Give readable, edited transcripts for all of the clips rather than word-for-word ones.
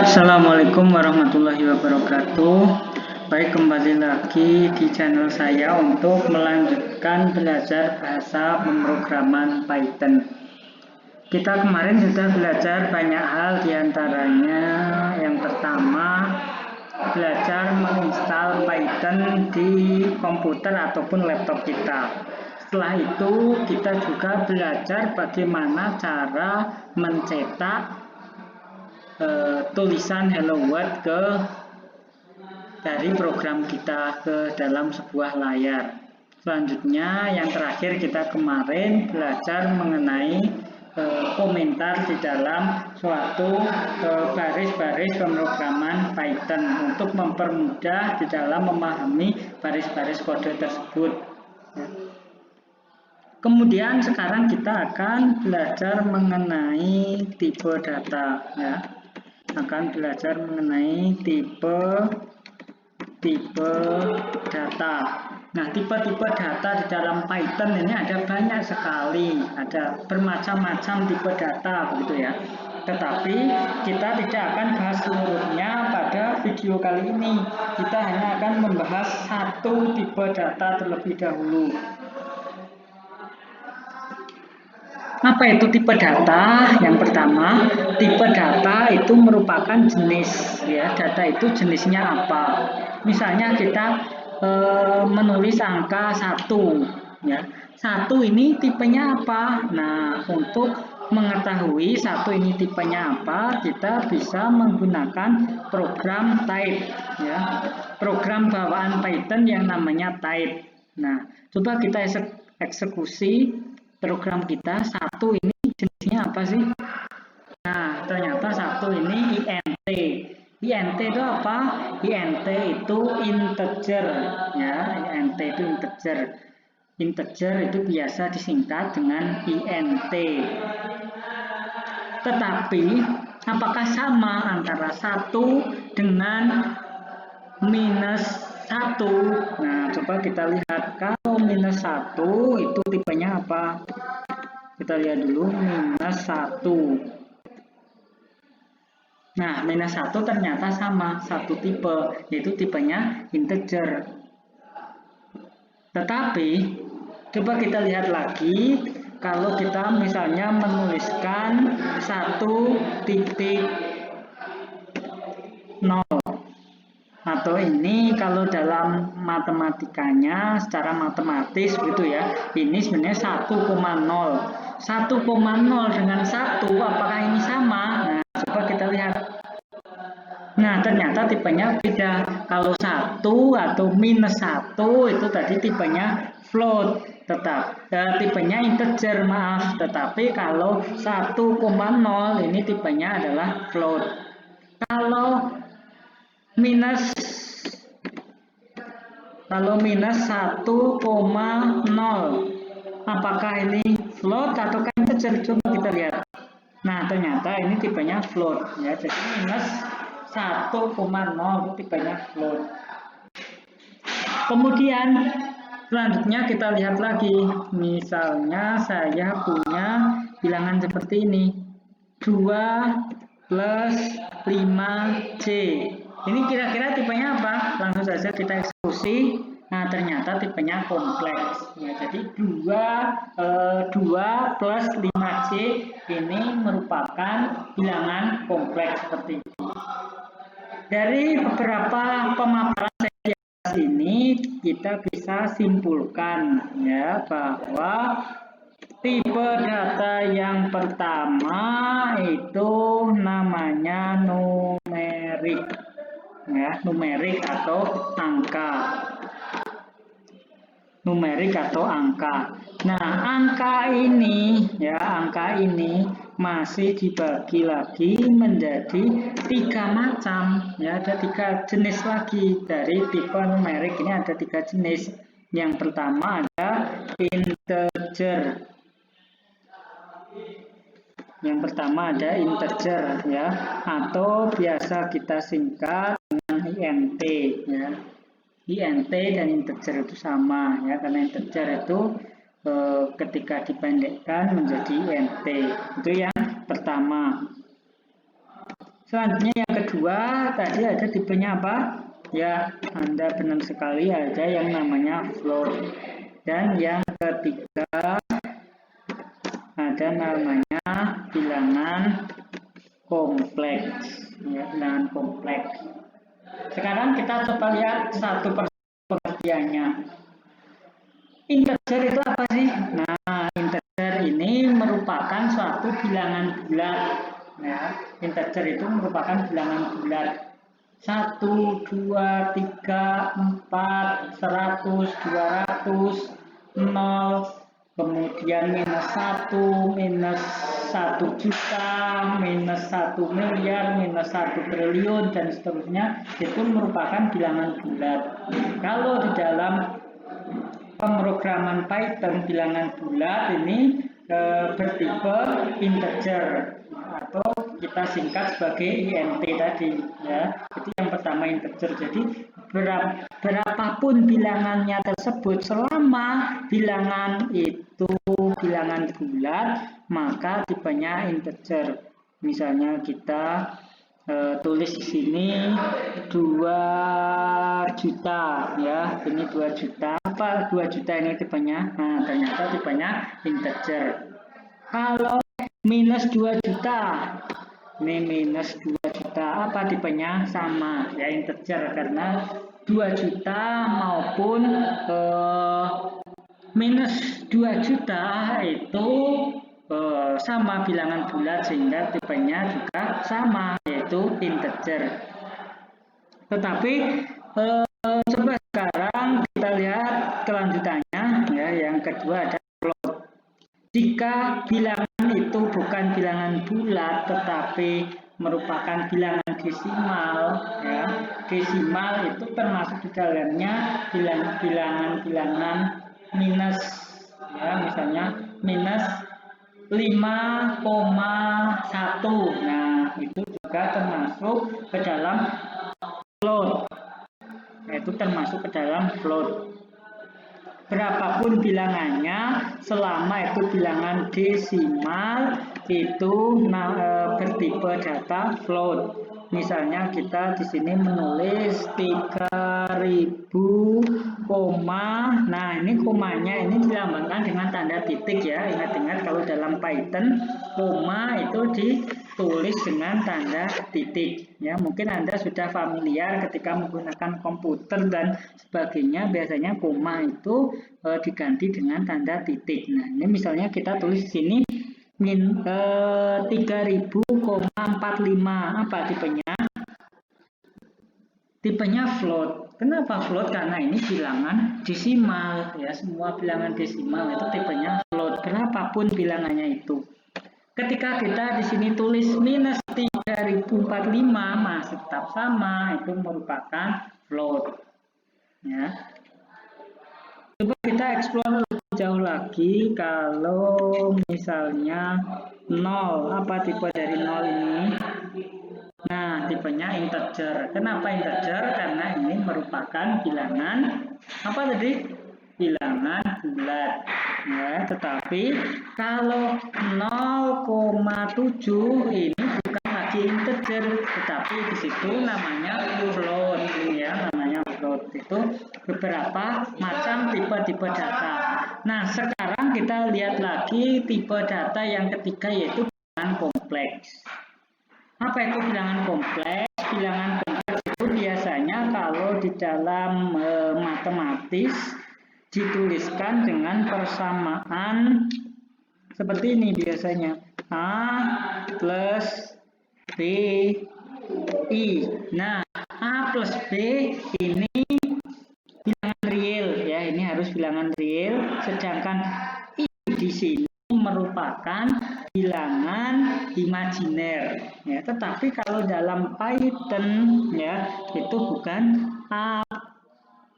Assalamualaikum warahmatullahi wabarakatuh. Baik, kembali lagi di channel saya untuk melanjutkan belajar bahasa pemrograman Python. Kita kemarin sudah belajar banyak hal, diantaranya yang pertama belajar menginstal Python di komputer ataupun laptop kita. Setelah itu kita juga belajar bagaimana cara mencetak tulisan Hello World dari program kita ke dalam sebuah layar. Selanjutnya yang terakhir kita kemarin belajar mengenai komentar di dalam suatu baris-baris pemrograman Python untuk mempermudah di dalam memahami baris-baris kode tersebut. Kemudian sekarang kita akan belajar mengenai tipe data, ya. Akan belajar mengenai tipe data. Nah, tipe-tipe data di dalam Python ini ada banyak sekali, ada bermacam-macam tipe data begitu ya. Tetapi kita tidak akan bahas seluruhnya pada video kali ini. Kita hanya akan membahas satu tipe data terlebih dahulu. Apa itu tipe data? Yang pertama, tipe data itu merupakan jenis, ya. Data itu jenisnya apa? Misalnya kita menulis angka 1, ya. 1 ini tipenya apa? Nah, untuk mengetahui 1 ini tipenya apa, kita bisa menggunakan program type, ya. Program bawaan Python yang namanya type. Nah, coba kita eksekusi program kita. 1 ini jenisnya apa sih? Nah, ternyata 1 ini int. Int itu apa? Int itu integer, ya. Int itu integer. Integer itu biasa disingkat dengan int. Tetapi apakah sama antara 1 dengan minus 1? Nah, coba kita lihat. Kalau minus 1 itu tipenya apa? Kita lihat dulu minus 1. Nah, minus 1 ternyata sama, satu tipe, yaitu tipenya integer. Tetapi, coba kita lihat lagi, kalau kita misalnya menuliskan 1.0, atau ini kalau dalam matematikanya secara matematis gitu ya, ini sebenarnya 1,0. 1,0 dengan 1 apakah ini sama? Nah, coba kita lihat. Nah, ternyata tipenya beda. Kalau 1 atau minus 1 itu tadi tipenya float, tipenya integer, maaf. Tetapi kalau 1,0 ini tipenya adalah float. Kalau minus 1,0 apakah ini float atau integer? Coba kita lihat. Nah, ternyata ini tipenya float, ya. Jadi minus 1,0 tipenya float. Kemudian selanjutnya kita lihat lagi. Misalnya saya punya bilangan seperti ini. 2 plus 5C. Ini kira-kira tipenya apa? Langsung saja kita eksekusi. Nah, ternyata tipenya kompleks. Ya, jadi 2 plus 5C ini merupakan bilangan kompleks seperti ini. Dari beberapa pemaparan saya di atas ini, kita bisa simpulkan ya bahwa tipe data yang pertama itu namanya numerik, ya, numerik atau angka. Numerik atau angka. Nah, angka ini masih dibagi lagi menjadi 3 macam, ya. Ada 3 jenis lagi dari tipe numerik ini, ada 3 jenis. Yang pertama ada integer. Yang pertama ada integer, ya, atau biasa kita singkat dengan int, ya. Int dan integer itu sama, ya, karena integer itu ketika dipendekkan menjadi int. Itu yang pertama. Selanjutnya yang kedua, tadi ada tipenya apa? Ya, Anda benar sekali, ada yang namanya float. Dan yang ketiga, ada namanya bilangan kompleks. Ya, bilangan kompleks. Sekarang kita coba lihat satu persatu pengertiannya. Integer itu apa sih? Nah, integer ini merupakan suatu bilangan bulat. Ya, integer itu merupakan bilangan bulat. 1, 2, 3, 4, 100, 200, 0, kemudian minus 1, minus 1 juta, minus 1 miliar, minus 1 triliun, dan seterusnya. Itu merupakan bilangan bulat. Kalau di dalam pemrograman Python, bilangan bulat ini bertipe integer atau kita singkat sebagai int tadi, ya. Jadi yang pertama integer. Jadi berapapun bilangannya tersebut, selama bilangan itu bilangan bulat, maka tipenya integer. Misalnya kita tulis di sini 2 juta, ya. Ini 2 juta. Apa 2 juta ini tipenya? Nah, ternyata tipenya integer. Kalau minus 2 juta, ini minus 2 juta, apa tipenya? Sama, ya, integer, karena 2 juta maupun minus 2 juta itu sama bilangan bulat, sehingga tipenya juga sama, yaitu integer. Tetapi coba sekarang kita lihat kelanjutannya, ya. Yang kedua ada float. Jika bilangan itu bukan bilangan bulat tetapi merupakan bilangan desimal, ya. Desimal itu termasuk di dalamnya bilangan-bilangan minus, ya, misalnya minus 5,1. Nah, itu juga termasuk ke dalam float, yaitu termasuk ke dalam float. Berapapun bilangannya, selama itu bilangan desimal, itu bertipe data float. Misalnya kita di sini menulis 3000, nah ini komanya ini dilambangkan dengan tanda titik, ya. Ingat-ingat kalau dalam Python koma itu ditulis dengan tanda titik, ya. Mungkin Anda sudah familiar ketika menggunakan komputer dan sebagainya, biasanya koma itu diganti dengan tanda titik. Nah, ini misalnya kita tulis di sini 3000,45. Apa tipenya? Tipenya float. Kenapa float? Karena ini bilangan desimal, ya. Semua bilangan desimal itu tipenya float, berapapun bilangannya itu. Ketika kita di sini tulis minus 3045, masih tetap sama, itu merupakan float, ya. Coba kita explore lebih jauh lagi. Kalau misalnya 0, apa tipe dari 0 ini? Nah, tipenya integer. Kenapa integer? Karena ini merupakan bilangan apa tadi? Bilangan bulat, ya. Tetapi kalau 0,7 ini bukan lagi integer, tetapi di situ namanya float, ya. Namanya float. Itu beberapa macam tipe-tipe data. Nah, sekarang kita lihat lagi tipe data yang ketiga, yaitu bilangan kompleks. Apa itu bilangan kompleks? Bilangan kompleks itu biasanya kalau di dalam matematis dituliskan dengan persamaan seperti ini biasanya. A plus B I. Nah, A plus B ini bilangan real, ya. Ini harus bilangan real. Sedangkan I di sini merupakan bilangan imajiner, ya. Tetapi kalau dalam Python, ya, itu bukan A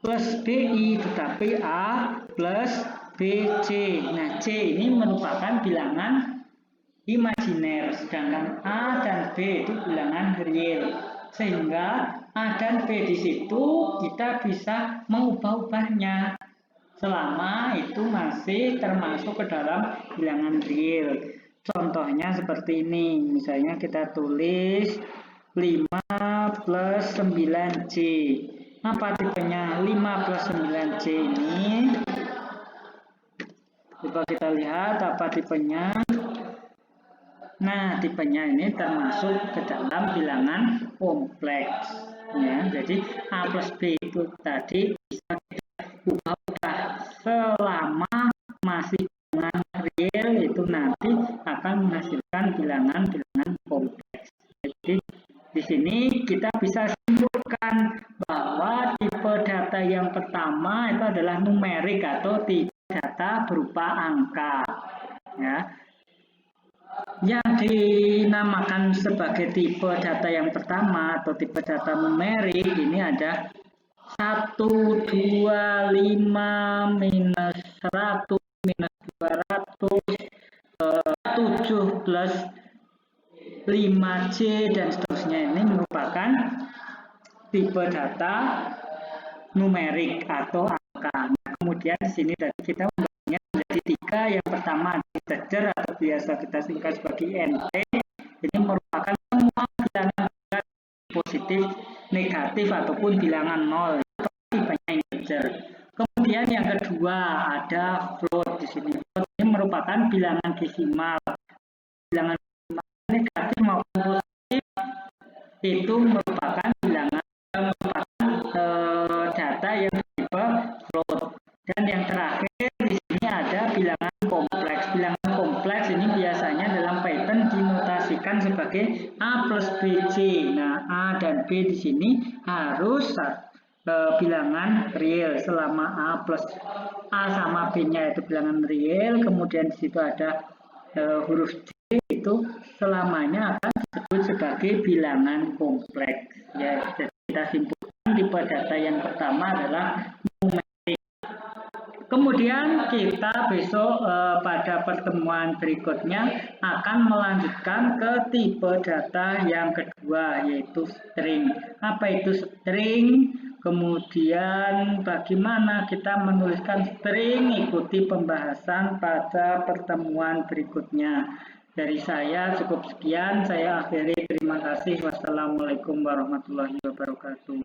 plus BI, tetapi A plus BC. Nah, C ini merupakan bilangan imajiner, sedangkan A dan B itu bilangan real. Sehingga A dan B di situ kita bisa mengubah-ubahnya selama itu masih termasuk ke dalam bilangan real. Contohnya seperti ini, misalnya kita tulis 5 plus 9C. Apa tipenya? 5 plus 9C ini. Coba kita lihat apa tipenya. Nah, tipenya ini termasuk ke dalam bilangan kompleks. Ya, jadi A plus B itu tadi bisa kita ubah selama masih bilangan real, itu nanti akan menghasilkan bilangan-bilangan kompleks. Jadi di sini kita bisa simpulkan bahwa tipe data yang pertama itu adalah numerik atau tipe data berupa angka. Ya. Yang dinamakan sebagai tipe data yang pertama atau tipe data numerik ini ada 1, 2, 5, minus 100, minus 200, 7 plus 5C dan seterusnya. Ini merupakan tipe data numerik atau angka. Nah, kemudian di sini kita membaginya menjadi 3. Yang pertama integer atau biasa kita singkat sebagai NT. Ini merupakan semua bilangan positif, negatif ataupun bilangan 0. Itu tipenya integer. Kemudian yang kedua ada float di sini. Float ini merupakan bilangan desimal. Bilangan negatif maupun positif itu merupakan bilangan data yang tipe float. Dan yang terakhir di sini ada bilangan kompleks. Bilangan kompleks ini biasanya dalam Python dinotasikan sebagai A plus BC. Nah, A dan B di sini harus bilangan real selama A sama B-nya itu bilangan real. Kemudian di situ ada huruf C, itu selamanya akan disebut sebagai bilangan kompleks. Ya, jadi kita simpulkan tipe data yang pertama adalah numerik. Kemudian kita besok pada pertemuan berikutnya akan melanjutkan ke tipe data yang kedua, yaitu string. Apa itu string? Kemudian bagaimana kita menuliskan string, ikuti pembahasan pada pertemuan berikutnya. Dari saya cukup sekian, saya akhiri. Terima kasih. Wassalamualaikum warahmatullahi wabarakatuh.